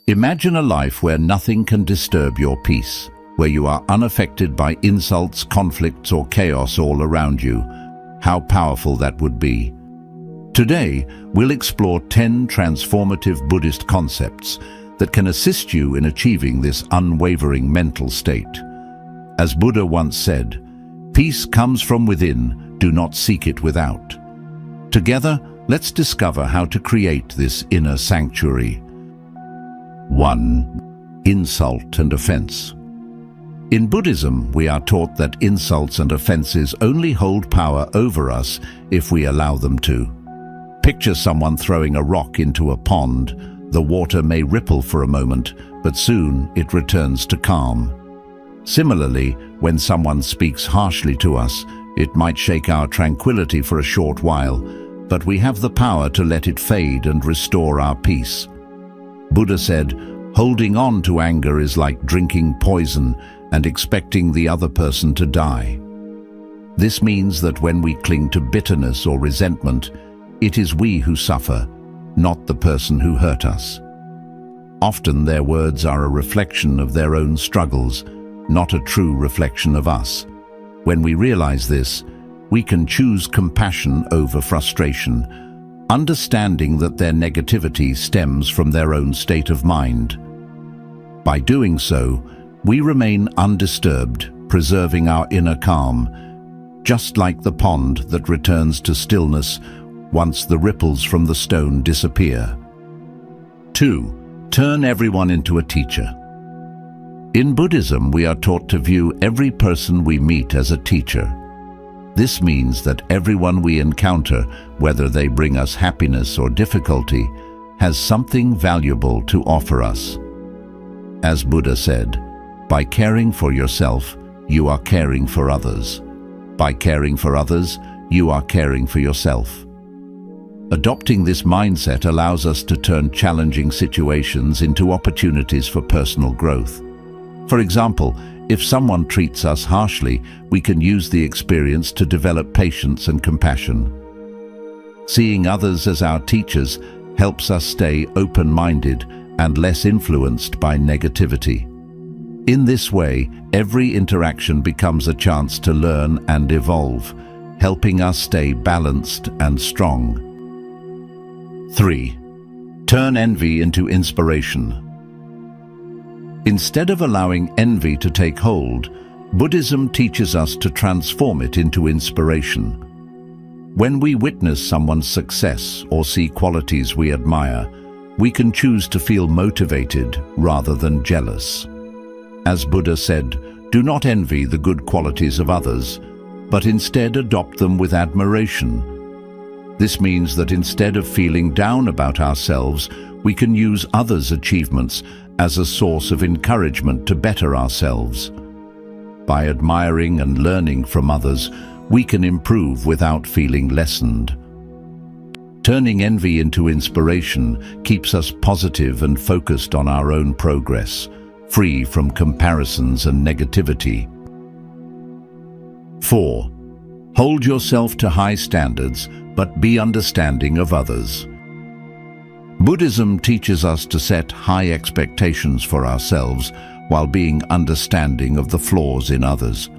Imagine a life where nothing can disturb your peace, where you are unaffected by insults, conflicts, or chaos all around you. How powerful that would be. Today, we'll explore 10 transformative Buddhist concepts that can assist you in achieving this unwavering mental state. As Buddha once said, "Peace comes from within, do not seek it without." Together, let's discover how to create this inner sanctuary. 1. Insult and offense. In Buddhism, we are taught that insults and offenses only hold power over us if we allow them to. Picture someone throwing a rock into a pond. The water may ripple for a moment, but soon it returns to calm. Similarly, when someone speaks harshly to us, it might shake our tranquility for a short while, but we have the power to let it fade and restore our peace. Buddha said, "Holding on to anger is like drinking poison and expecting the other person to die." This means that when we cling to bitterness or resentment, it is we who suffer, not the person who hurt us. Often their words are a reflection of their own struggles, not a true reflection of us. When we realize this, we can choose compassion over frustration, understanding that their negativity stems from their own state of mind. By doing so, we remain undisturbed, preserving our inner calm, just like the pond that returns to stillness once the ripples from the stone disappear. 2. Turn everyone into a teacher. In Buddhism, we are taught to view every person we meet as a teacher. This means that everyone we encounter, whether they bring us happiness or difficulty, has something valuable to offer us. As Buddha said, by caring for yourself, you are caring for others. By caring for others, you are caring for yourself. Adopting this mindset allows us to turn challenging situations into opportunities for personal growth. For example, if someone treats us harshly, we can use the experience to develop patience and compassion. Seeing others as our teachers helps us stay open-minded and less influenced by negativity. In this way, every interaction becomes a chance to learn and evolve, helping us stay balanced and strong. 3. Turn envy into inspiration. Instead of allowing envy to take hold, Buddhism teaches us to transform it into inspiration. When we witness someone's success or see qualities we admire, we can choose to feel motivated rather than jealous. As Buddha said, do not envy the good qualities of others, but instead adopt them with admiration. This means that instead of feeling down about ourselves, we can use others' achievements as a source of encouragement to better ourselves. By admiring and learning from others, we can improve without feeling lessened. Turning envy into inspiration keeps us positive and focused on our own progress, free from comparisons and negativity. 4. Hold yourself to high standards, but be understanding of others. Buddhism teaches us to set high expectations for ourselves while being understanding of the flaws in others.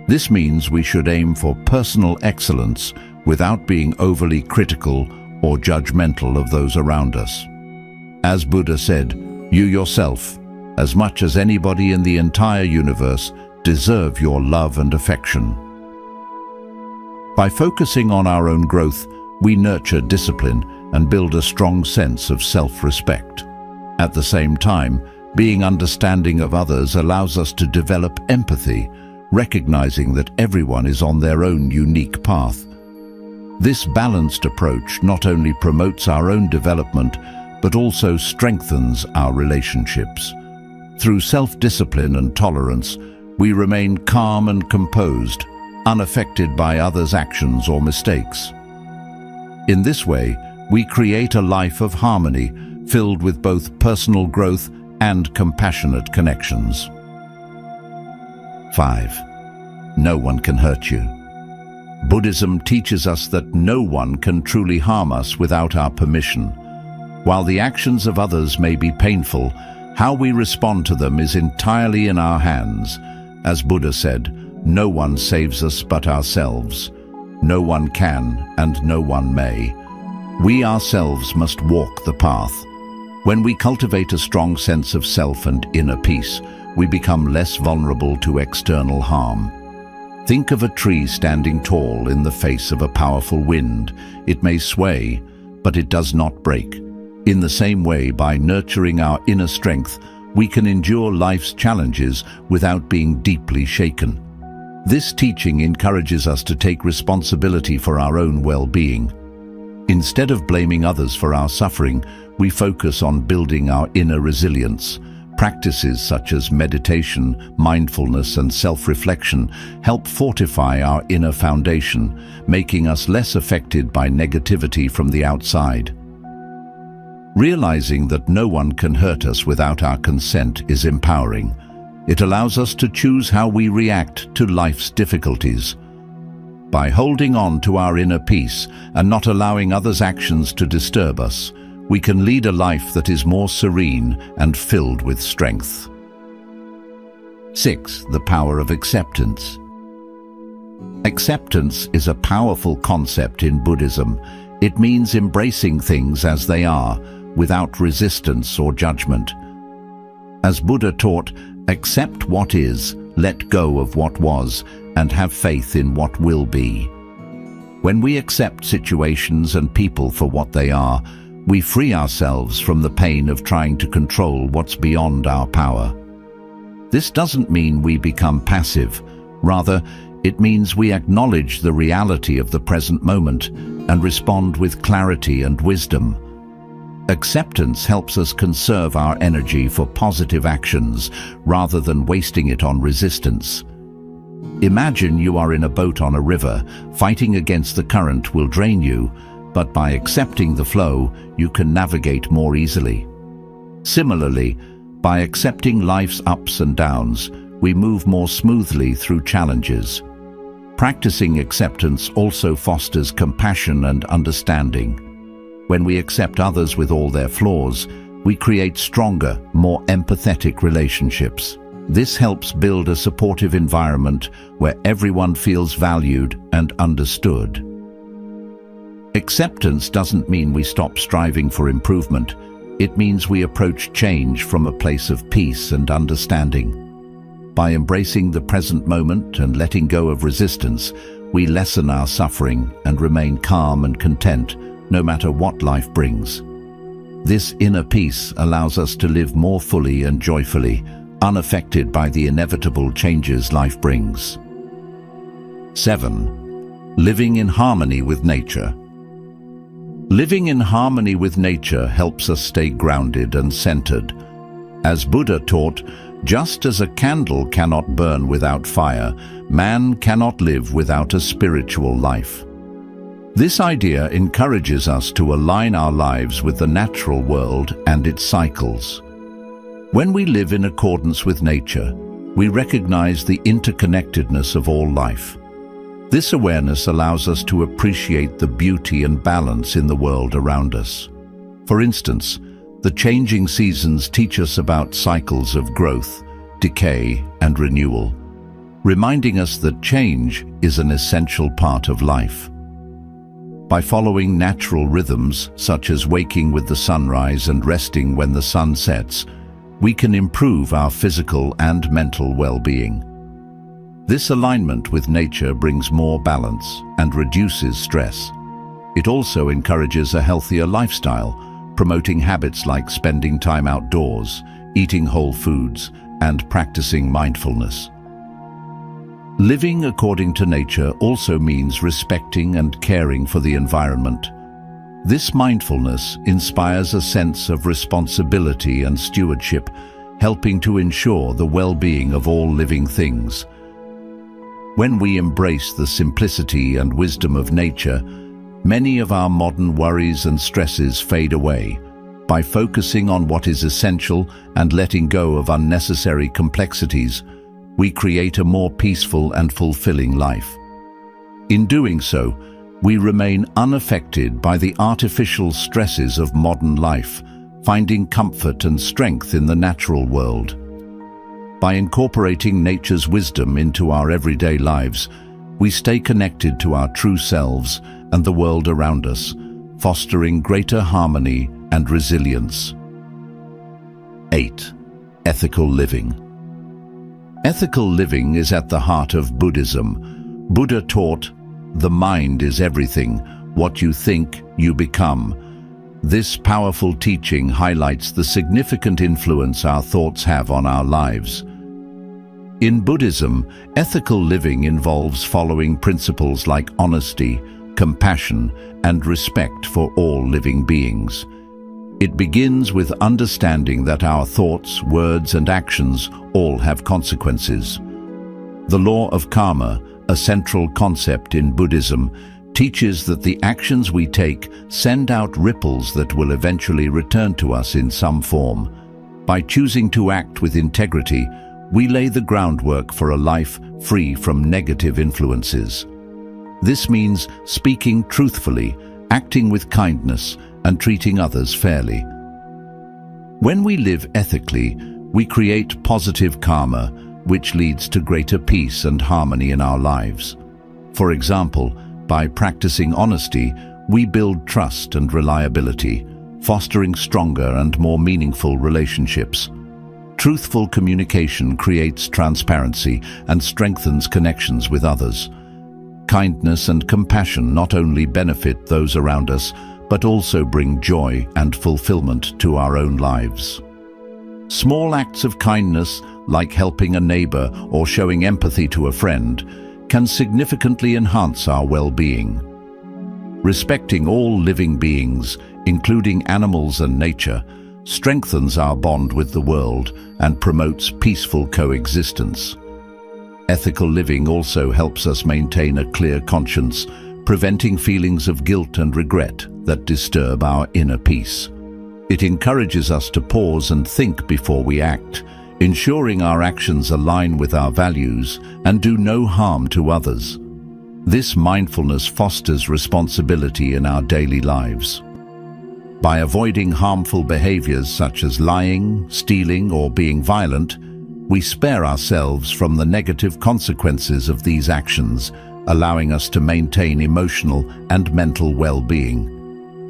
This means we should aim for personal excellence without being overly critical or judgmental of those around us. As Buddha said, you yourself, as much as anybody in the entire universe, deserve your love and affection. By focusing on our own growth, we nurture discipline and build a strong sense of self-respect. At the same time, being understanding of others allows us to develop empathy, recognizing that everyone is on their own unique path. This balanced approach not only promotes our own development, but also strengthens our relationships. Through self-discipline and tolerance, we remain calm and composed, unaffected by others' actions or mistakes. In this way, we create a life of harmony, filled with both personal growth and compassionate connections. 5. No one can hurt you. Buddhism teaches us that no one can truly harm us without our permission. While the actions of others may be painful, how we respond to them is entirely in our hands. As Buddha said, no one saves us but ourselves. No one can and no one may. We ourselves must walk the path. When we cultivate a strong sense of self and inner peace, we become less vulnerable to external harm. Think of a tree standing tall in the face of a powerful wind. It may sway, but it does not break. In the same way, by nurturing our inner strength, we can endure life's challenges without being deeply shaken. This teaching encourages us to take responsibility for our own well-being. Instead of blaming others for our suffering, we focus on building our inner resilience. Practices such as meditation, mindfulness, and self-reflection help fortify our inner foundation, making us less affected by negativity from the outside. Realizing that no one can hurt us without our consent is empowering. It allows us to choose how we react to life's difficulties. By holding on to our inner peace and not allowing others' actions to disturb us, we can lead a life that is more serene and filled with strength. 6. The power of acceptance. Acceptance is a powerful concept in Buddhism. It means embracing things as they are, without resistance or judgment. As Buddha taught, accept what is, let go of what was, and have faith in what will be. When we accept situations and people for what they are, we free ourselves from the pain of trying to control what's beyond our power. This doesn't mean we become passive. Rather, it means we acknowledge the reality of the present moment and respond with clarity and wisdom. Acceptance helps us conserve our energy for positive actions rather than wasting it on resistance. Imagine you are in a boat on a river. Fighting against the current will drain you, but by accepting the flow, you can navigate more easily. Similarly, by accepting life's ups and downs, we move more smoothly through challenges. Practicing acceptance also fosters compassion and understanding. When we accept others with all their flaws, we create stronger, more empathetic relationships. This helps build a supportive environment where everyone feels valued and understood. Acceptance doesn't mean we stop striving for improvement. It means we approach change from a place of peace and understanding. By embracing the present moment and letting go of resistance, we lessen our suffering and remain calm and content, no matter what life brings. This inner peace allows us to live more fully and joyfully, unaffected by the inevitable changes life brings. 7. Living in harmony with nature. Living in harmony with nature helps us stay grounded and centered. As Buddha taught, just as a candle cannot burn without fire, man cannot live without a spiritual life. This idea encourages us to align our lives with the natural world and its cycles. When we live in accordance with nature, we recognize the interconnectedness of all life. This awareness allows us to appreciate the beauty and balance in the world around us. For instance, the changing seasons teach us about cycles of growth, decay, and renewal, reminding us that change is an essential part of life. By following natural rhythms, such as waking with the sunrise and resting when the sun sets, we can improve our physical and mental well-being. This alignment with nature brings more balance and reduces stress. It also encourages a healthier lifestyle, promoting habits like spending time outdoors, eating whole foods, and practicing mindfulness. Living according to nature also means respecting and caring for the environment. This mindfulness inspires a sense of responsibility and stewardship, helping to ensure the well-being of all living things. When we embrace the simplicity and wisdom of nature, many of our modern worries and stresses fade away. By focusing on what is essential and letting go of unnecessary complexities, we create a more peaceful and fulfilling life. In doing so, we remain unaffected by the artificial stresses of modern life, finding comfort and strength in the natural world. By incorporating nature's wisdom into our everyday lives, we stay connected to our true selves and the world around us, fostering greater harmony and resilience. 8. Ethical living. Ethical living is at the heart of Buddhism. Buddha taught, "The mind is everything. What you think, you become." This powerful teaching highlights the significant influence our thoughts have on our lives. In Buddhism, ethical living involves following principles like honesty, compassion, and respect for all living beings. It begins with understanding that our thoughts, words, and actions all have consequences. The law of karma, a central concept in Buddhism, teaches that the actions we take send out ripples that will eventually return to us in some form. By choosing to act with integrity, we lay the groundwork for a life free from negative influences. This means speaking truthfully, acting with kindness, and treating others fairly. When we live ethically, we create positive karma, which leads to greater peace and harmony in our lives. For example, by practicing honesty, we build trust and reliability, fostering stronger and more meaningful relationships. Truthful communication creates transparency and strengthens connections with others. Kindness and compassion not only benefit those around us, but also bring joy and fulfillment to our own lives. Small acts of kindness, like helping a neighbor or showing empathy to a friend, can significantly enhance our well-being. Respecting all living beings, including animals and nature, strengthens our bond with the world and promotes peaceful coexistence. Ethical living also helps us maintain a clear conscience, preventing feelings of guilt and regret that disturb our inner peace. It encourages us to pause and think before we act, ensuring our actions align with our values and do no harm to others. This mindfulness fosters responsibility in our daily lives. By avoiding harmful behaviors such as lying, stealing, or being violent, we spare ourselves from the negative consequences of these actions, allowing us to maintain emotional and mental well-being.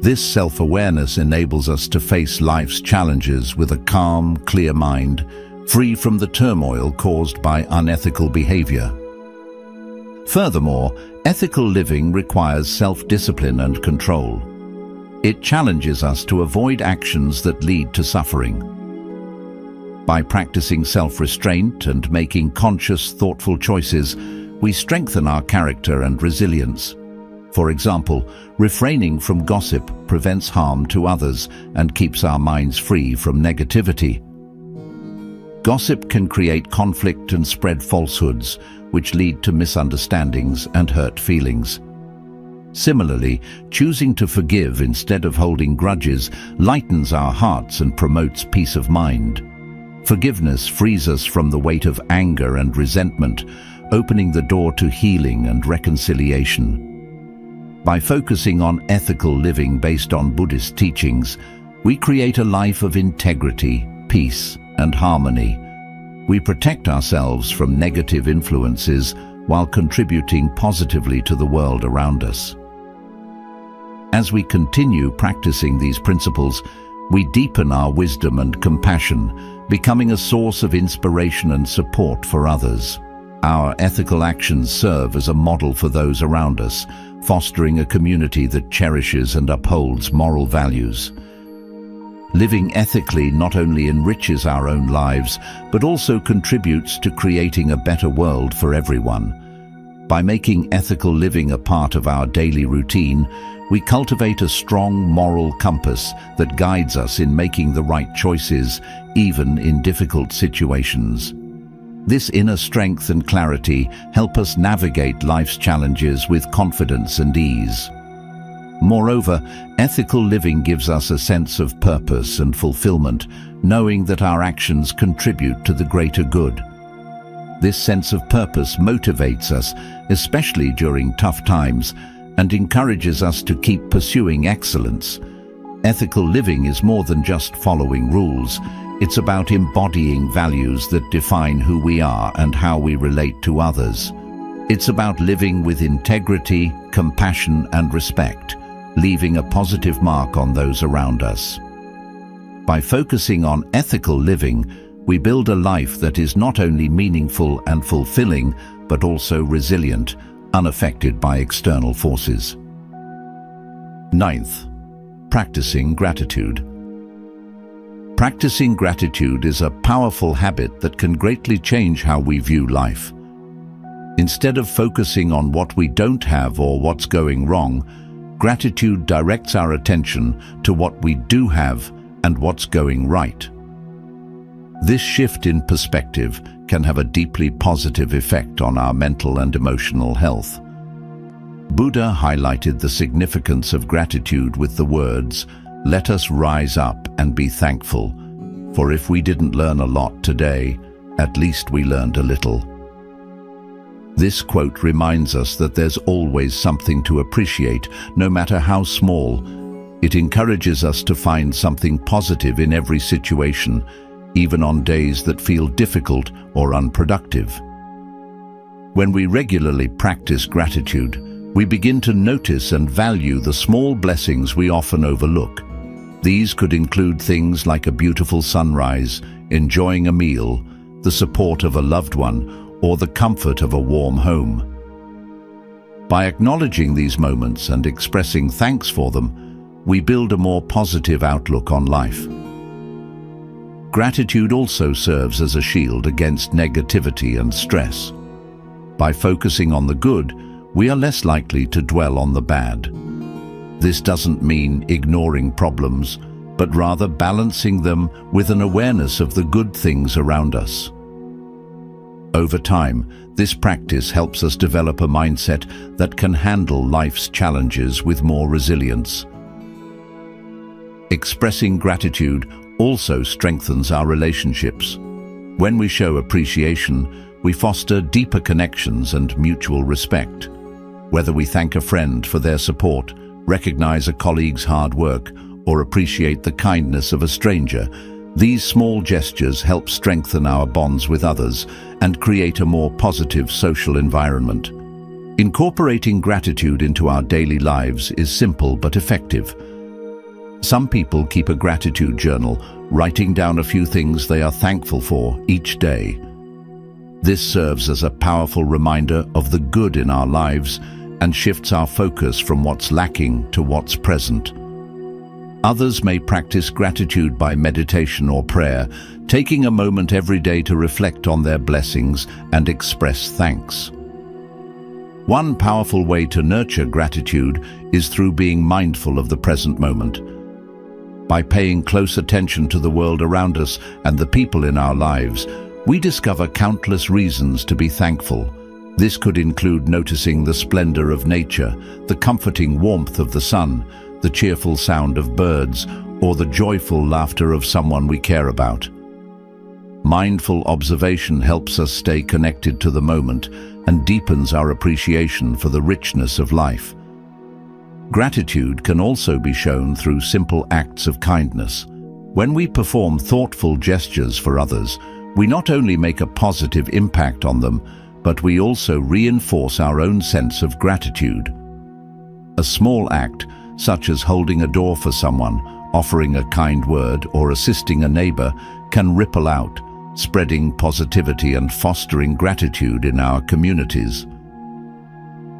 This self-awareness enables us to face life's challenges with a calm, clear mind, free from the turmoil caused by unethical behavior. Furthermore, ethical living requires self-discipline and control. It challenges us to avoid actions that lead to suffering. By practicing self-restraint and making conscious, thoughtful choices, we strengthen our character and resilience. For example, refraining from gossip prevents harm to others and keeps our minds free from negativity. Gossip can create conflict and spread falsehoods, which lead to misunderstandings and hurt feelings. Similarly, choosing to forgive instead of holding grudges lightens our hearts and promotes peace of mind. Forgiveness frees us from the weight of anger and resentment, opening the door to healing and reconciliation. By focusing on ethical living based on Buddhist teachings, we create a life of integrity, peace, and harmony. We protect ourselves from negative influences while contributing positively to the world around us. As we continue practicing these principles, we deepen our wisdom and compassion, becoming a source of inspiration and support for others. Our ethical actions serve as a model for those around us, fostering a community that cherishes and upholds moral values. Living ethically not only enriches our own lives, but also contributes to creating a better world for everyone. By making ethical living a part of our daily routine, we cultivate a strong moral compass that guides us in making the right choices, even in difficult situations. This inner strength and clarity help us navigate life's challenges with confidence and ease. Moreover, ethical living gives us a sense of purpose and fulfillment, knowing that our actions contribute to the greater good. This sense of purpose motivates us, especially during tough times, and encourages us to keep pursuing excellence. Ethical living is more than just following rules. It's about embodying values that define who we are and how we relate to others. It's about living with integrity, compassion, and respect, leaving a positive mark on those around us. By focusing on ethical living, we build a life that is not only meaningful and fulfilling, but also resilient, unaffected by external forces. Ninth, practicing gratitude. Practicing gratitude is a powerful habit that can greatly change how we view life. Instead of focusing on what we don't have or what's going wrong, gratitude directs our attention to what we do have and what's going right. This shift in perspective can have a deeply positive effect on our mental and emotional health. Buddha highlighted the significance of gratitude with the words, "Let us rise up and be thankful, for if we didn't learn a lot today, at least we learned a little." This quote reminds us that there's always something to appreciate, no matter how small. It encourages us to find something positive in every situation, even on days that feel difficult or unproductive. When we regularly practice gratitude, we begin to notice and value the small blessings we often overlook. These could include things like a beautiful sunrise, enjoying a meal, the support of a loved one, or the comfort of a warm home. By acknowledging these moments and expressing thanks for them, we build a more positive outlook on life. Gratitude also serves as a shield against negativity and stress. By focusing on the good, we are less likely to dwell on the bad. This doesn't mean ignoring problems, but rather balancing them with an awareness of the good things around us. Over time, this practice helps us develop a mindset that can handle life's challenges with more resilience. Expressing gratitude also strengthens our relationships. When we show appreciation, we foster deeper connections and mutual respect. Whether we thank a friend for their support, recognize a colleague's hard work, or appreciate the kindness of a stranger, these small gestures help strengthen our bonds with others and create a more positive social environment. Incorporating gratitude into our daily lives is simple but effective. Some people keep a gratitude journal, writing down a few things they are thankful for each day. This serves as a powerful reminder of the good in our lives and shifts our focus from what's lacking to what's present. Others may practice gratitude by meditation or prayer, taking a moment every day to reflect on their blessings and express thanks. One powerful way to nurture gratitude is through being mindful of the present moment. By paying close attention to the world around us and the people in our lives, we discover countless reasons to be thankful. This could include noticing the splendor of nature, the comforting warmth of the sun, the cheerful sound of birds, or the joyful laughter of someone we care about. Mindful observation helps us stay connected to the moment and deepens our appreciation for the richness of life. Gratitude can also be shown through simple acts of kindness. When we perform thoughtful gestures for others, we not only make a positive impact on them, but we also reinforce our own sense of gratitude. A small act, such as holding a door for someone, offering a kind word, or assisting a neighbor, can ripple out, spreading positivity and fostering gratitude in our communities.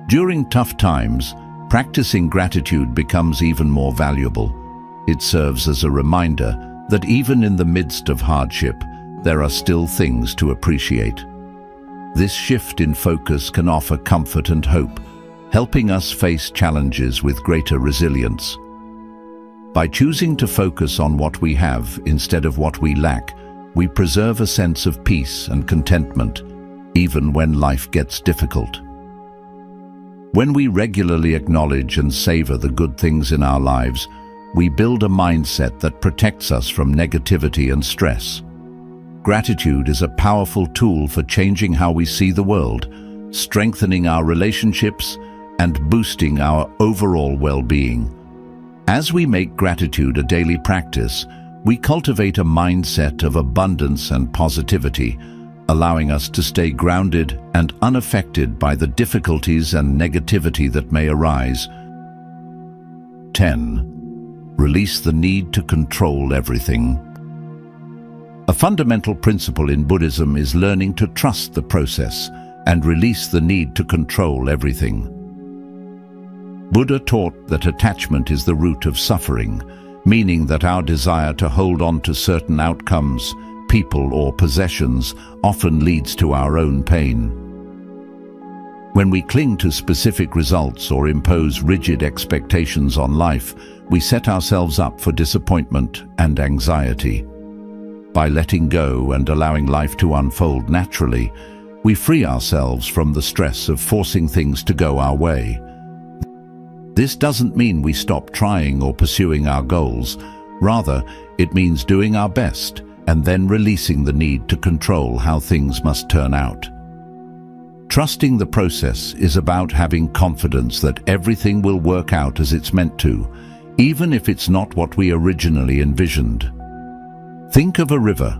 During tough times, practicing gratitude becomes even more valuable. It serves as a reminder that even in the midst of hardship, there are still things to appreciate. This shift in focus can offer comfort and hope, helping us face challenges with greater resilience. By choosing to focus on what we have instead of what we lack, we preserve a sense of peace and contentment, even when life gets difficult. When we regularly acknowledge and savor the good things in our lives, we build a mindset that protects us from negativity and stress. Gratitude is a powerful tool for changing how we see the world, strengthening our relationships, and boosting our overall well-being. As we make gratitude a daily practice, we cultivate a mindset of abundance and positivity, allowing us to stay grounded and unaffected by the difficulties and negativity that may arise. 10. Release the need to control everything. A fundamental principle in Buddhism is learning to trust the process and release the need to control everything. Buddha taught that attachment is the root of suffering, meaning that our desire to hold on to certain outcomes, people or possessions often leads to our own pain. When we cling to specific results or impose rigid expectations on life, we set ourselves up for disappointment and anxiety. By letting go and allowing life to unfold naturally, we free ourselves from the stress of forcing things to go our way. This doesn't mean we stop trying or pursuing our goals. Rather, it means doing our best and then releasing the need to control how things must turn out. Trusting the process is about having confidence that everything will work out as it's meant to, even if it's not what we originally envisioned. Think of a river.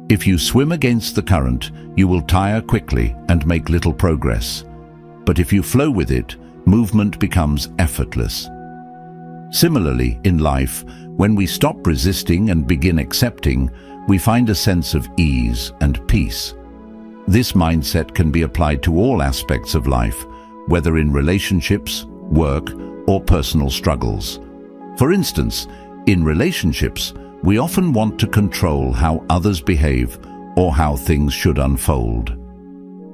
If you swim against the current, you will tire quickly and make little progress. But if you flow with it, movement becomes effortless. Similarly, in life, when we stop resisting and begin accepting, we find a sense of ease and peace. This mindset can be applied to all aspects of life, whether in relationships, work, or personal struggles. For instance, in relationships, we often want to control how others behave or how things should unfold.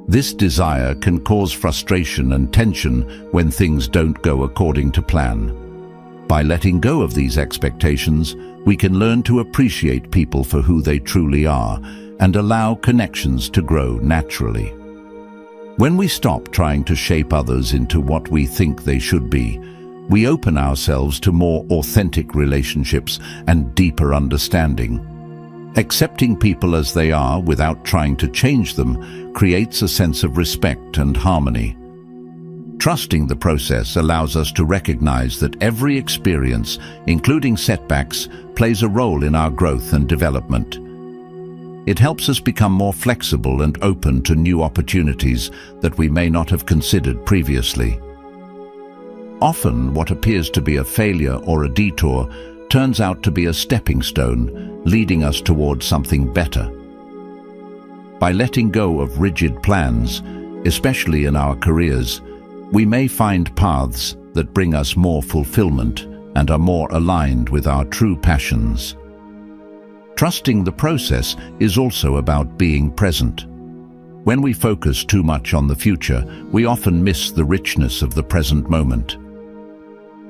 This desire can cause frustration and tension when things don't go according to plan. By letting go of these expectations, we can learn to appreciate people for who they truly are and allow connections to grow naturally. When we stop trying to shape others into what we think they should be, we open ourselves to more authentic relationships and deeper understanding. Accepting people as they are without trying to change them creates a sense of respect and harmony. Trusting the process allows us to recognize that every experience, including setbacks, plays a role in our growth and development. It helps us become more flexible and open to new opportunities that we may not have considered previously. Often, what appears to be a failure or a detour turns out to be a stepping stone, leading us towards something better. By letting go of rigid plans, especially in our careers, we may find paths that bring us more fulfillment and are more aligned with our true passions. Trusting the process is also about being present. When we focus too much on the future, we often miss the richness of the present moment.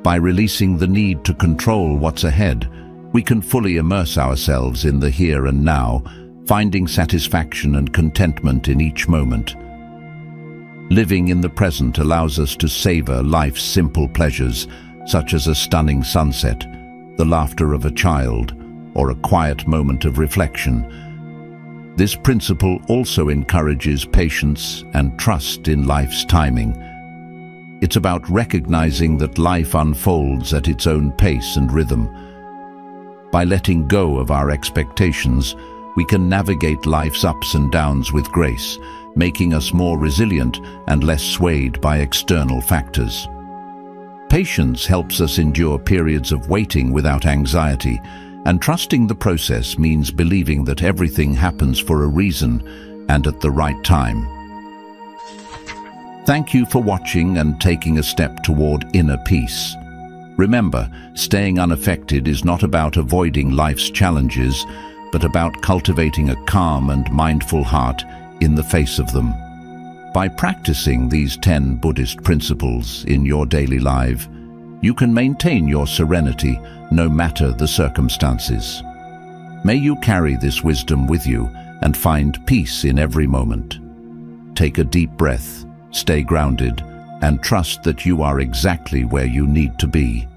By releasing the need to control what's ahead, we can fully immerse ourselves in the here and now, finding satisfaction and contentment in each moment. Living in the present allows us to savor life's simple pleasures, such as a stunning sunset, the laughter of a child, or a quiet moment of reflection. This principle also encourages patience and trust in life's timing. It's about recognizing that life unfolds at its own pace and rhythm. By letting go of our expectations, we can navigate life's ups and downs with grace, making us more resilient and less swayed by external factors. Patience helps us endure periods of waiting without anxiety, and trusting the process means believing that everything happens for a reason and at the right time. Thank you for watching and taking a step toward inner peace. Remember, staying unaffected is not about avoiding life's challenges, but about cultivating a calm and mindful heart in the face of them. By practicing these 10 Buddhist principles in your daily life, you can maintain your serenity no matter the circumstances. May you carry this wisdom with you and find peace in every moment. Take a deep breath, stay grounded, and trust that you are exactly where you need to be.